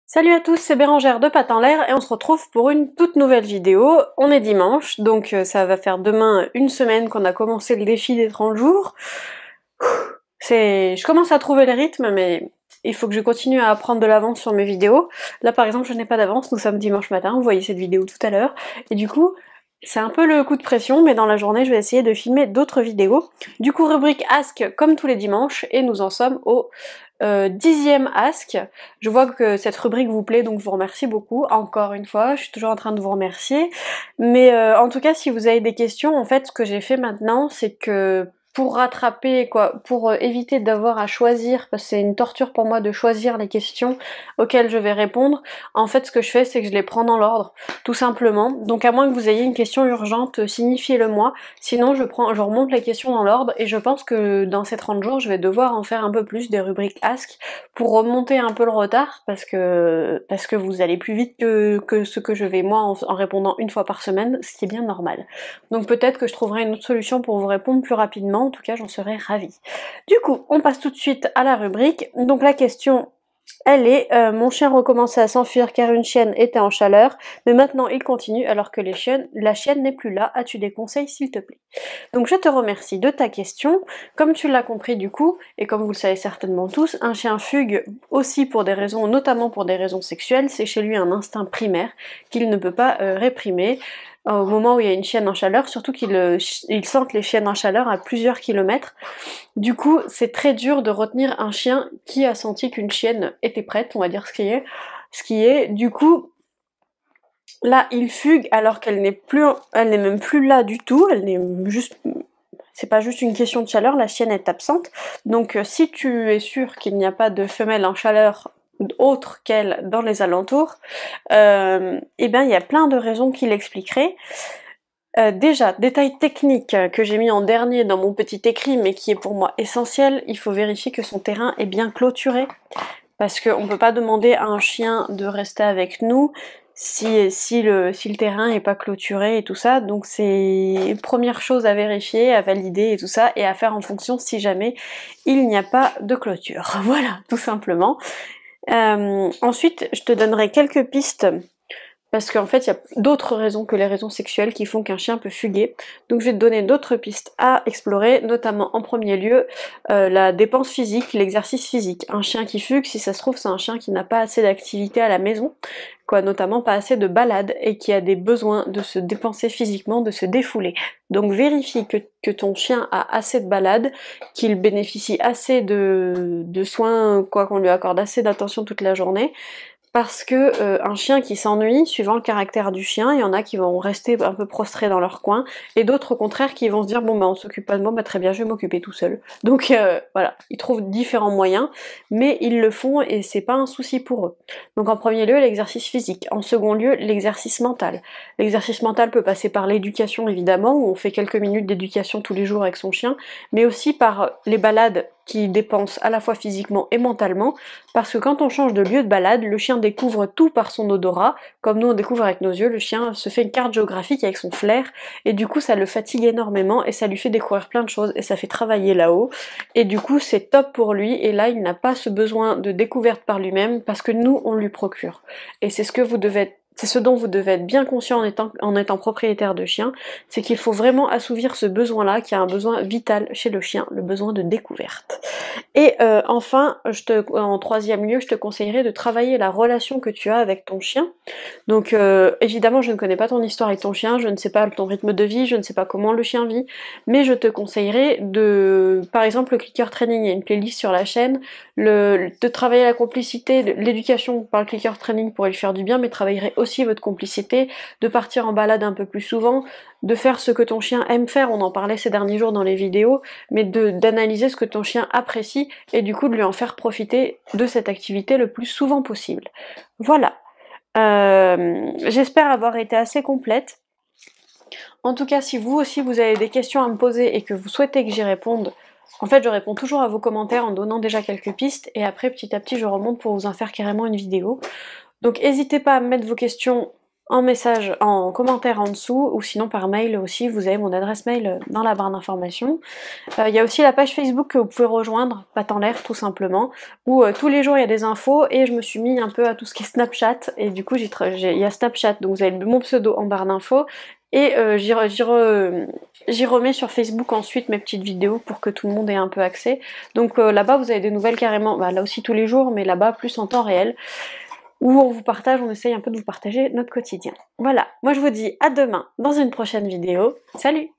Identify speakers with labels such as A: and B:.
A: Salut à tous, c'est Bérangère de Pattes en l'air et on se retrouve pour une toute nouvelle vidéo. On est dimanche, donc ça va faire demain une semaine qu'on a commencé le défi des 30 jours. Je commence à trouver le rythme, mais il faut que je continue à prendre de l'avance sur mes vidéos. Là par exemple, je n'ai pas d'avance, nous sommes dimanche matin, vous voyez cette vidéo tout à l'heure. Et du coup, c'est un peu le coup de pression, mais dans la journée, je vais essayer de filmer d'autres vidéos. Du coup, rubrique Ask comme tous les dimanches, et nous en sommes au 10e Ask. Je vois que cette rubrique vous plaît, donc je vous remercie beaucoup. Encore une fois, je suis toujours en train de vous remercier. Mais en tout cas, si vous avez des questions, en fait, ce que j'ai fait maintenant, c'est que pour rattraper, pour éviter d'avoir à choisir, parce que c'est une torture pour moi de choisir les questions auxquelles je vais répondre, en fait, ce que je fais, c'est que je les prends dans l'ordre, tout simplement. Donc à moins que vous ayez une question urgente, signifiez-le moi. Sinon, je remonte les questions dans l'ordre, et je pense que dans ces 30 jours, je vais devoir en faire un peu plus des rubriques Ask pour remonter un peu le retard, parce que vous allez plus vite que ce que je vais moi en répondant une fois par semaine, ce qui est bien normal. Donc peut-être que je trouverai une autre solution pour vous répondre plus rapidement, en tout cas j'en serais ravie. Du coup, on passe tout de suite à la rubrique. Donc la question, elle est mon chien recommençait à s'enfuir car une chienne était en chaleur, mais maintenant il continue alors que la chienne n'est plus là. As-tu des conseils s'il te plaît? Donc je te remercie de ta question. Comme tu l'as compris du coup, et comme vous le savez certainement tous, un chien fugue aussi pour des raisons, notamment pour des raisons sexuelles. C'est chez lui un instinct primaire qu'il ne peut pas réprimer. Au moment où il y a une chienne en chaleur, surtout il sent les chiennes en chaleur à plusieurs kilomètres. Du coup, c'est très dur de retenir un chien qui a senti qu'une chienne était prête, on va dire ce qui est. Du coup, là, il fugue alors qu'elle n'est même plus là du tout, c'est pas juste une question de chaleur, la chienne est absente. Donc si tu es sûr qu'il n'y a pas de femelle en chaleur autre qu'elle dans les alentours, eh bien il y a plein de raisons qui l'expliqueraient. Déjà, détail technique que j'ai mis en dernier dans mon petit écrit, mais qui est pour moi essentiel, il faut vérifier que son terrain est bien clôturé, parce qu'on ne peut pas demander à un chien de rester avec nous si le terrain est pas clôturé et tout ça. Donc c'est première chose à vérifier, à valider et tout ça, et à faire en fonction si jamais il n'y a pas de clôture. Voilà, tout simplement. Ensuite, je te donnerai quelques pistes, parce qu'en fait, il y a d'autres raisons que les raisons sexuelles qui font qu'un chien peut fuguer. Donc je vais te donner d'autres pistes à explorer, notamment en premier lieu, la dépense physique, l'exercice physique. Un chien qui fugue, si ça se trouve, c'est un chien qui n'a pas assez d'activité à la maison, notamment pas assez de balades, et qui a des besoins de se dépenser physiquement, de se défouler. Donc vérifie que ton chien a assez de balades, qu'il bénéficie assez de soins, qu'on lui accorde assez d'attention toute la journée. Parce que un chien qui s'ennuie, suivant le caractère du chien, il y en a qui vont rester un peu prostrés dans leur coin, et d'autres au contraire qui vont se dire bon bah on s'occupe pas de moi, bah très bien je vais m'occuper tout seul. Donc voilà, ils trouvent différents moyens, mais ils le font et c'est pas un souci pour eux. Donc en premier lieu l'exercice physique, en second lieu l'exercice mental. L'exercice mental peut passer par l'éducation évidemment, où on fait quelques minutes d'éducation tous les jours avec son chien, mais aussi par les balades qui dépensent à la fois physiquement et mentalement, parce que quand on change de lieu de balade, le chien découvre tout par son odorat, comme nous on découvre avec nos yeux, le chien se fait une carte géographique avec son flair, et du coup ça le fatigue énormément, et ça lui fait découvrir plein de choses, et ça fait travailler là-haut, et du coup c'est top pour lui, et là il n'a pas ce besoin de découverte par lui-même, parce que nous on lui procure. Et c'est ce dont vous devez être bien conscient en étant propriétaire de chien, c'est qu'il faut vraiment assouvir ce besoin-là, qui est un besoin vital chez le chien, le besoin de découverte. Et enfin, en troisième lieu, je te conseillerais de travailler la relation que tu as avec ton chien. Donc évidemment, je ne connais pas ton histoire avec ton chien, je ne sais pas ton rythme de vie, je ne sais pas comment le chien vit, mais je te conseillerais par exemple, le clicker training, il y a une playlist sur la chaîne, de travailler la complicité, l'éducation par le clicker training pourrait lui faire du bien, mais travaillerait aussi votre complicité, de partir en balade un peu plus souvent, de faire ce que ton chien aime faire, on en parlait ces derniers jours dans les vidéos, mais d'analyser ce que ton chien apprécie, et du coup de lui en faire profiter de cette activité le plus souvent possible. Voilà. J'espère avoir été assez complète. En tout cas, si vous aussi vous avez des questions à me poser et que vous souhaitez que j'y réponde, en fait je réponds toujours à vos commentaires en donnant déjà quelques pistes, et après petit à petit je remonte pour vous en faire carrément une vidéo. Donc n'hésitez pas à me mettre vos questions en message, en commentaire en dessous, ou sinon par mail aussi, vous avez mon adresse mail dans la barre d'informations. Il y a aussi la page Facebook que vous pouvez rejoindre, Patte en l'air tout simplement, où tous les jours il y a des infos, et je me suis mis un peu à tout ce qui est Snapchat, et du coup il y a Snapchat, donc vous avez mon pseudo en barre d'infos, et j'y remets sur Facebook ensuite mes petites vidéos pour que tout le monde ait un peu accès. Donc là-bas vous avez des nouvelles carrément, bah, là aussi tous les jours, mais là-bas plus en temps réel, où on vous partage, on essaye un peu de vous partager notre quotidien. Voilà, moi je vous dis à demain dans une prochaine vidéo. Salut!